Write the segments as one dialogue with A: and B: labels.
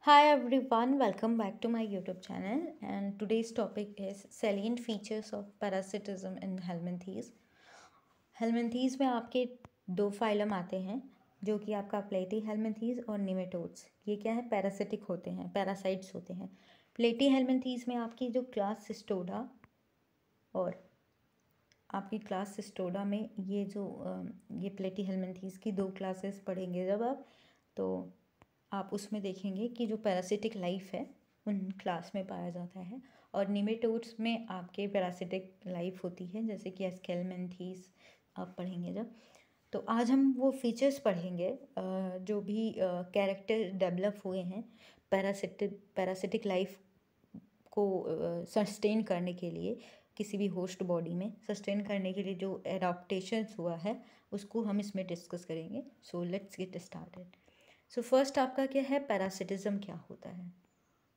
A: Hi everyone, welcome back to my YouTube channel and today's topic is salient features of parasitism in helminthes. हेलमिंथीज़ में आपके दो phylum आते हैं जो कि आपका प्लेटी हेलमिंथीज़ और निमेटोड्स। ये क्या है? पैरासिटिक होते हैं, पैरासाइट्स होते हैं। प्लेटी हेलमिंथीज़ में आपकी जो क्लास सिस्टोडा और आपकी क्लास सिस्टोडा में ये प्लेटी हेलमिंथीज़ की दो क्लासेस पढ़ेंगे जब आप, तो आप उसमें देखेंगे कि जो पैरासिटिक लाइफ है उन क्लास में पाया जाता है। और निमेटोड्स में आपके पैरासिटिक लाइफ होती है, जैसे कि एस्केलमेंथीस आप पढ़ेंगे जब। तो आज हम वो फीचर्स पढ़ेंगे जो भी कैरेक्टर डेवलप हुए हैं पैरासिटिक लाइफ को सस्टेन करने के लिए, किसी भी होस्ट बॉडी में सस्टेन करने के लिए जो एडाप्टेशंस हुआ है उसको हम इसमें डिस्कस करेंगे। So let's get started. So first आपका क्या है? पैरासिटिज्म क्या होता है?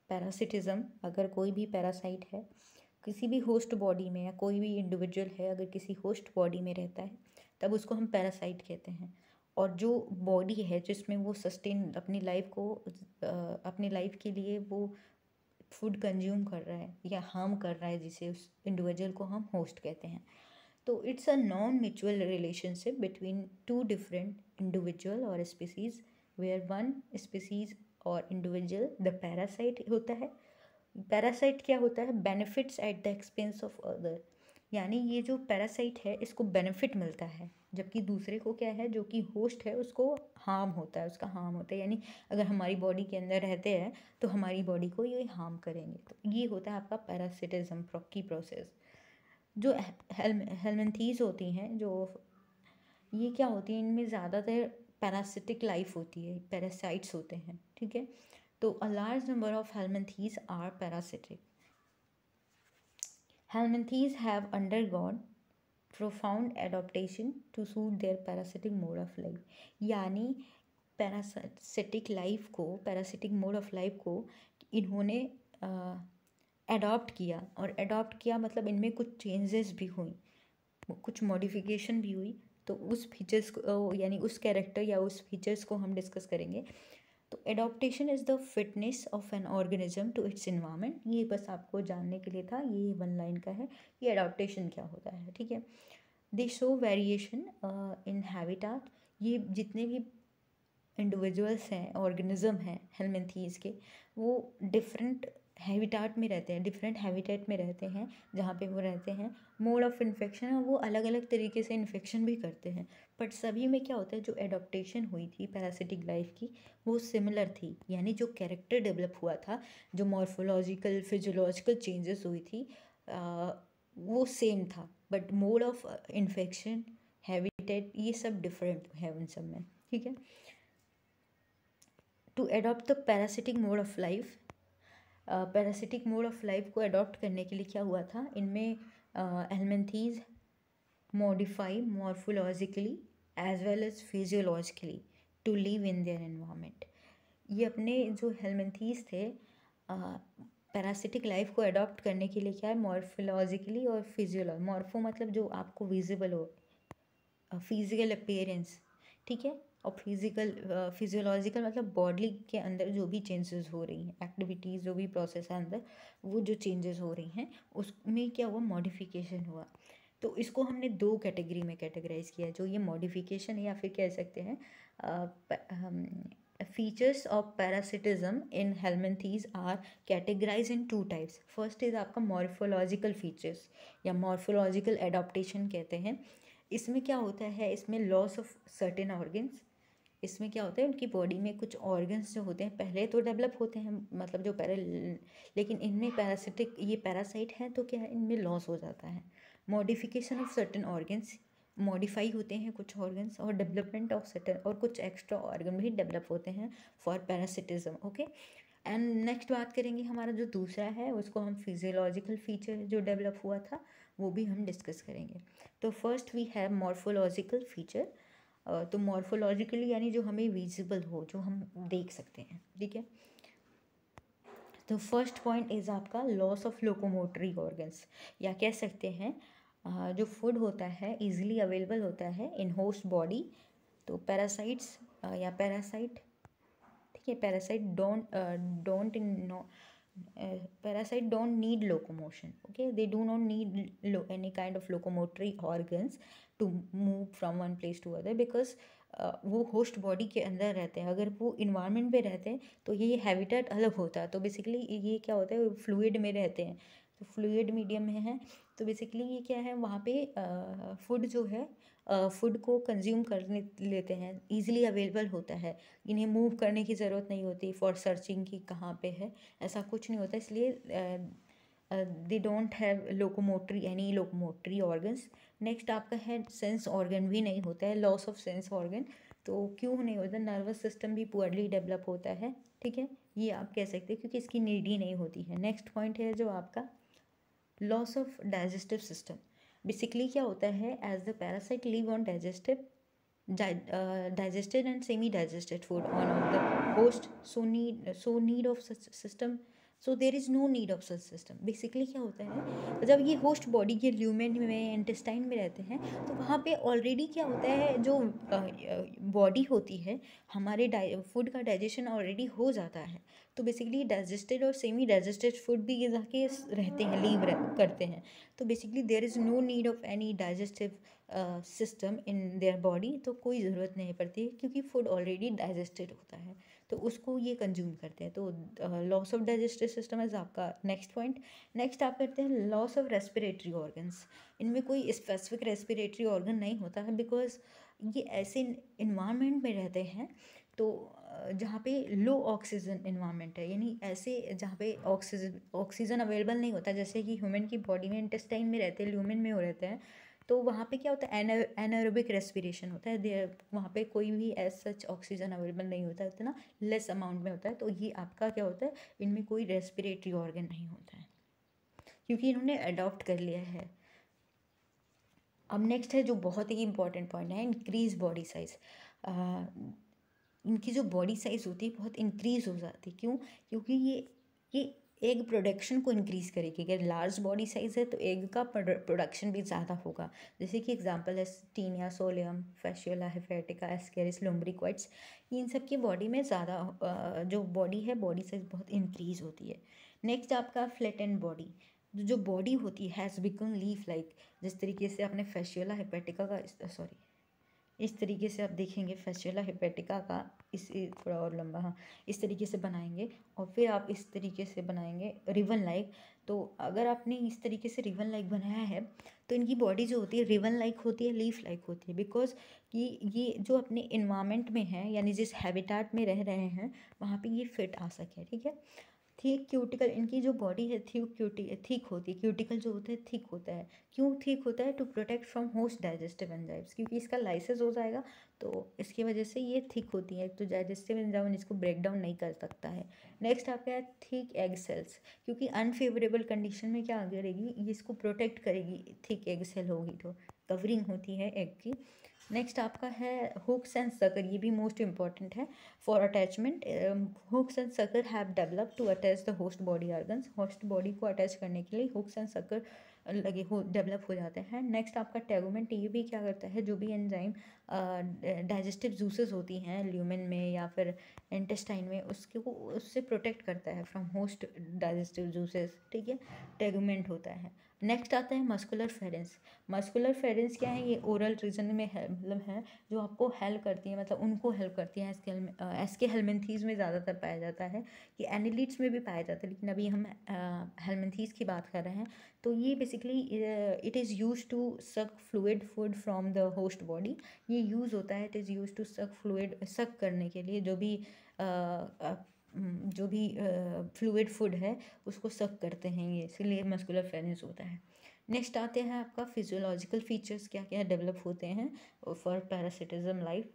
A: पैरासिटिज्म, अगर कोई भी पैरासाइट है किसी भी होस्ट बॉडी में या कोई भी इंडिविजुअल है अगर किसी होस्ट बॉडी में रहता है तब उसको हम पैरासाइट कहते हैं। और जो बॉडी है जिसमें वो सस्टेन अपनी लाइफ के लिए वो फूड कंज्यूम कर रहा है या हार्म कर रहा है, जिसे उस इंडिविजुअल को हम होस्ट कहते हैं। तो it's a non mutual relationship between two different individual और स्पीसीज वेयर वन स्पीसीज और इंडिविजुअल द पैरासाइट होता है। पैरासाइट क्या होता है? Benefits at the expense of other, यानी ये जो पैरासाइट है इसको बेनिफिट मिलता है, जबकि दूसरे को क्या है, जो कि होस्ट है उसको हार्म होता है, उसका हार्म होता है। यानी अगर हमारी बॉडी के अंदर रहते हैं तो हमारी बॉडी को ये हार्म करेंगे। तो ये होता है आपका पैरासिटिज्म की प्रोसेस। जो हेलमिंथीज होती हैं, जो ये क्या होती हैं, इनमें ज़्यादातर पैरासिटिक लाइफ होती है, पैरासाइट्स होते हैं, ठीक है। तो a large number of helminths are parasitic. Helminths have undergone profound adaptation to suit their parasitic mode of life, यानी पैरासिटिक मोड ऑफ लाइफ को इन्होंने अडॉप्ट किया। और अडॉप्ट किया मतलब इनमें कुछ चेंजेस भी हुई, कुछ मॉडिफिकेशन भी हुई। तो उस फीचर्स को यानी उस कैरेक्टर या उस फीचर्स को हम डिस्कस करेंगे। तो adaptation is the fitness of an organism to its environment. ये बस आपको जानने के लिए था, ये वन लाइन का है, ये एडॉप्टेशन क्या होता है, ठीक है। दे शो वेरिएशन इन हैबिटाट। ये जितने भी इंडिविजुअल्स हैं, ऑर्गेनिज्म हैं हेलमिंथीज के, वो डिफरेंट हैबिटाट में रहते हैं, डिफरेंट हैबिटेट में रहते हैं जहाँ पे वो रहते हैं। मोड ऑफ इन्फेक्शन, वो अलग अलग तरीके से इन्फेक्शन भी करते हैं, बट सभी में क्या होता है, जो एडॉप्टेशन हुई थी पैरासिटिक लाइफ की वो सिमिलर थी। यानी जो कैरेक्टर डेवलप हुआ था, जो मॉर्फोलॉजिकल फिजियोलॉजिकल चेंजेस हुई थी, वो सेम था, but mode of infection, habitat, ये सब डिफरेंट है उन सब में, ठीक है। To adopt the parasitic mode of life, parasitic mode of life को अडॉप्ट करने के लिए क्या हुआ था, इनमें helminths modify morphologically as well as physiologically to live in their environment. ये अपने जो हेलमिंथीज थे पैरासिटिक लाइफ को अडॉप्ट करने के लिए क्या है, मॉर्फोलॉजिकली और मॉर्फो मतलब जो आपको विजिबल हो, फिजिकल अपीयरेंस, ठीक है। और फिजियोलॉजिकल मतलब बॉडी के अंदर जो भी चेंजेस हो रही हैं, एक्टिविटीज़ जो भी प्रोसेस है अंदर, वो जो चेंजेस हो रही हैं उसमें क्या हुआ, मॉडिफिकेशन हुआ। तो इसको हमने दो कैटेगरी में कैटेगराइज किया, जो ये मॉडिफिकेशन है, या फिर कह सकते हैं features of parasitism in helminths are categorise in two types. First is आपका मॉर्फोलॉजिकल फीचर्स या मॉर्फोलॉजिकल एडॉप्टेशन कहते हैं। इसमें क्या होता है, इसमें लॉस ऑफ सर्टेन ऑर्गन्स, इसमें क्या होता है, उनकी बॉडी में कुछ ऑर्गन्स जो होते हैं पहले तो डेवलप होते हैं, मतलब लेकिन इनमें ये पैरासाइट है तो क्या है, इनमें लॉस हो जाता है। Modification of certain organs, modify होते हैं कुछ ऑर्गन्स, और डेवलपमेंट ऑफ सर्टेन, और कुछ एक्स्ट्रा ऑर्गन भी डेवलप होते हैं for parasitism, okay. And next बात करेंगे, हमारा जो दूसरा है उसको हम फिजियोलॉजिकल फीचर जो डेवलप हुआ था वो भी हम डिस्कस करेंगे। तो first we have morphological feature. तो मॉर्फोलॉजिकली यानी जो हमें विजिबल हो, जो हम देख सकते हैं, ठीक है। तो फर्स्ट पॉइंट इज़ आपका लॉस ऑफ लोकोमोटरी ऑर्गन्स, या कह सकते हैं जो फूड होता है इजीली अवेलेबल होता है इन होस्ट बॉडी, तो पैरासाइट्स या पैरासाइट, ठीक कि don't know parasite don't need locomotion. Okay, they do not need any kind of locomotory organs to move from one place to other, because वो host body के अंदर रहते हैं. अगर वो इन्वायरमेंट में रहते हैं तो ये हैबिटेट अलग होता है. तो बेसिकली ये क्या होता है, फ्लूइड में रहते हैं, तो फ्लूइड मीडियम में है. तो बेसिकली ये क्या है, वहाँ पे फूड जो है, फूड को कंज्यूम करने लेते हैं, इजीली अवेलेबल होता है. इन्हें मूव करने की ज़रूरत नहीं होती फॉर सर्चिंग की कहाँ पे है, ऐसा कुछ नहीं होता. इसलिए they don't have any locomotory organs. Next आपका है सेंस ऑर्गन भी नहीं होता है, लॉस ऑफ सेंस ऑर्गन. तो क्यों नहीं होता, नर्वस सिस्टम भी पुअरली डेवलप होता है. ठीक है, ये आप कह सकते हैं क्योंकि इसकी नीड ही नहीं होती है. नेक्स्ट पॉइंट है जो आपका loss of digestive system. Basically क्या होता है, as the parasite live on digested and semi-digested food on the host, so need of such system, so there is no need of such system. Basically क्या होता है, जब ये host body के lumen में, इंटेस्टाइन में रहते हैं, तो वहाँ पे ऑलरेडी क्या होता है, जो बॉडी होती है, हमारे फूड का डाइजेशन ऑलरेडी हो जाता है. तो बेसिकली डाइजेस्टेड और सेमी डाइजेस्टेड फूड भी ये जाके रहते हैं, लीव करते हैं. तो basically there is no need of any digestive system in their body. तो कोई ज़रूरत नहीं पड़ती क्योंकि फूड ऑलरेडी डाइजेस्टेड होता है, तो उसको ये कंज्यूम करते हैं. तो loss of digestive system is आपका नेक्स्ट पॉइंट. नेक्स्ट आप करते हैं लॉस ऑफ रेस्पिरेटरी ऑर्गन्स. इनमें कोई स्पेसिफिक रेस्पिरेटरी ऑर्गन नहीं होता है, बिकॉज ये ऐसे इन्वायरमेंट में रहते हैं तो जहाँ पे लो ऑक्सीजन इन्वायरमेंट है, यानी ऐसे जहाँ पे ऑक्सीजन अवेलेबल नहीं होता, जैसे कि ह्यूमन की बॉडी में इंटेस्टाइन में रहते हैं, ल्यूमेन में हो रहते हैं. तो वहाँ पे क्या होता है, एनारोबिक रेस्पिरेशन होता है. देयर वहाँ पे कोई भी एज सच ऑक्सीजन अवेलेबल नहीं होता है, इतना लेस अमाउंट में होता है. तो ये आपका क्या होता है, इनमें कोई रेस्पिरेटरी ऑर्गन नहीं होता है क्योंकि इन्होंने अडॉप्ट कर लिया है. अब नेक्स्ट है जो बहुत ही इंपॉर्टेंट पॉइंट है, इंक्रीज बॉडी साइज. इनकी जो बॉडी साइज़ होती है बहुत इंक्रीज़ हो जाती है. क्यों, क्योंकि ये एग प्रोडक्शन को इंक्रीज़ करेगी. अगर लार्ज बॉडी साइज़ है तो एग का प्रोडक्शन भी ज़्यादा होगा. जैसे कि एग्जांपल है टीनिया सोलियम, फैशियोला हेपेटिका, एस्केरिस लुम्ब्रिक्वाइट्स. इन सब की बॉडी में ज़्यादा जो बॉडी है, बॉडी साइज़ बहुत इंक्रीज़ होती है. नेक्स्ट आपका फ्लैटेंड बॉडी. जो बॉडी होती है हैज़ बिकम लीफ लाइक. जिस तरीके से आपने फैशियोला हेपेटिका का इस तरीके से आप देखेंगे फैशियोला हेपेटिका का, इस थोड़ा और लंबा, हाँ, इस तरीके से बनाएंगे और फिर आप इस तरीके से बनाएंगे रिवन लाइक. तो अगर आपने इस तरीके से रिवन लाइक बनाया है तो इनकी बॉडी जो होती है रिवन लाइक होती है, लीफ लाइक होती है, बिकॉज कि ये जो अपने इन्वायरमेंट में है, यानी जिस हैबिटेट में रह रहे हैं वहाँ पे ये फिट आ सके. ठीक है. थिक क्यूटिकल, इनकी जो बॉडी है थिक होती है. क्यूटिकल जो होता है थिक होता है. क्यों थिक होता है, to protect from host digestive enzymes, क्योंकि इसका लाइसेस हो जाएगा तो इसकी वजह से ये थिक होती है. तो डाइजेस्टिव एंजाइम इसको ब्रेक डाउन नहीं कर सकता है. नेक्स्ट आपका है थिक एग सेल्स, क्योंकि अनफेवरेबल कंडीशन में क्या करेगी, ये इसको प्रोटेक्ट करेगी. थिक एग सेल होगी तो कवरिंग होती है एग की. नेक्स्ट आपका है हुक्स एंड सर्कल. ये भी मोस्ट इंपॉर्टेंट है for attachment. Hooks and circle have develop to attach the host body organs. Host body को अटैच करने के लिए हुक्स एंड सर्कल डेवलप हो जाते हैं. नेक्स्ट आपका टेगुमेंट. ये भी क्या करता है, जो भी एंजाइम डाइजेस्टिव जूसेस होती हैं ल्यूमेन में या फिर इंटेस्टाइन में, उससे प्रोटेक्ट करता है फ्रॉम होस्ट डाइजेस्टिव जूसेस. ठीक है, टेगुमेंट होता है. नेक्स्ट आता है मस्कुलर फेरेंस. मस्कुलर फेरेंस क्या है, ये ओरल रीजन में मतलब है जो आपको हेल्प करती है, मतलब उनको हेल्प करती है. एस्के हेलमिंथीज़ में ज़्यादातर पाया जाता है, कि एनिलिड्स में भी पाया जाता है, लेकिन अभी हम हेलमिंथीज़ की बात कर रहे हैं. तो ये basically it is use to suck fluid food from the host body. ये यूज़ होता है, it is use to suck fluid, suck करने के लिए जो भी फ्लूइड फूड है उसको सक करते हैं ये, इसलिए मस्कुलर फेरेंस होता है. नेक्स्ट आते हैं आपका फिजियोलॉजिकल फीचर्स क्या क्या डेवलप होते हैं फॉर पैरासिटिज्म लाइफ.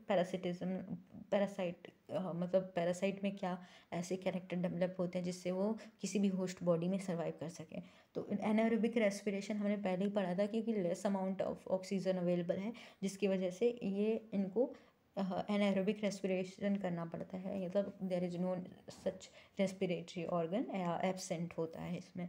A: पैरासाइट मतलब पैरासाइट में क्या ऐसे कैरेक्टर डेवलप होते हैं जिससे वो किसी भी होस्ट बॉडी में सर्वाइव कर सकें. तो एनारोबिक रेस्पिरेशन हमने पहले ही पढ़ा था, क्योंकि less amount of oxygen available है, जिसकी वजह से ये इनको एनारोबिक रेस्पिरेशन करना पड़ता है. मतलब there is no such respiratory organ absent होता है इसमें.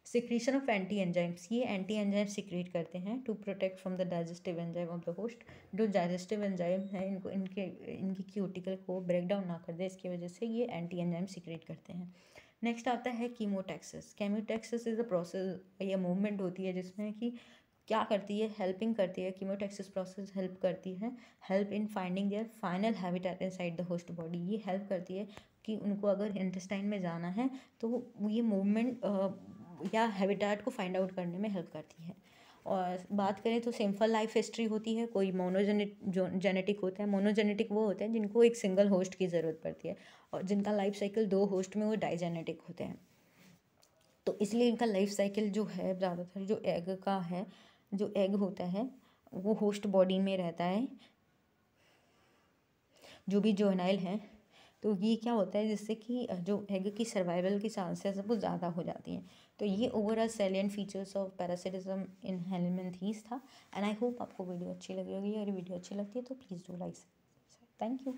A: सिक्रीशन ऑफ एंटी एंजाइम्स, ये एंटी एंजाइम सिक्रीट करते हैं to protect from the digestive enzyme of the host. जो डाइजेस्टिव एंजाइम है इनको इनकी क्यूटिकल को ब्रेक डाउन ना कर दे, इसकी वजह से ये एंटी एंजाइम सिक्रीट करते हैं। नेक्स्ट आता है chemotaxis. Chemotaxis is a process या मूवमेंट होती है जिसमें कि क्या करती है, हेल्पिंग करती है। कीमोटैक्सिस प्रोसेस हेल्प करती है, help in finding there final habitat inside the host body. ये हेल्प करती है कि उनको अगर इंटेस्टाइन में जाना है तो ये मूवमेंट या हैबिटेट को फाइंड आउट करने में हेल्प करती है। और बात करें तो सिंपल लाइफ हिस्ट्री होती है, कोई जेनेटिक होता है। मोनोजेनेटिक वो होते हैं जिनको एक सिंगल होस्ट की ज़रूरत पड़ती है, और जिनका लाइफ साइकिल 2 होस्ट में वो डाइजेनेटिक होते हैं। तो इसलिए इनका लाइफ साइकिल जो है ज़्यादातर जो एग का है, जो एग होता है वो होस्ट बॉडी में रहता है, जो भी जोनाइल है। तो ये क्या होता है जिससे कि जो एग की सर्वाइवल की चांसेस है वो ज़्यादा हो जाती हैं। तो ये overall salient features of parasitism in helminths था। एंड आई होप आपको वीडियो अच्छी लगी होगी। अगर वीडियो अच्छी लगती है तो please do like. Thank you.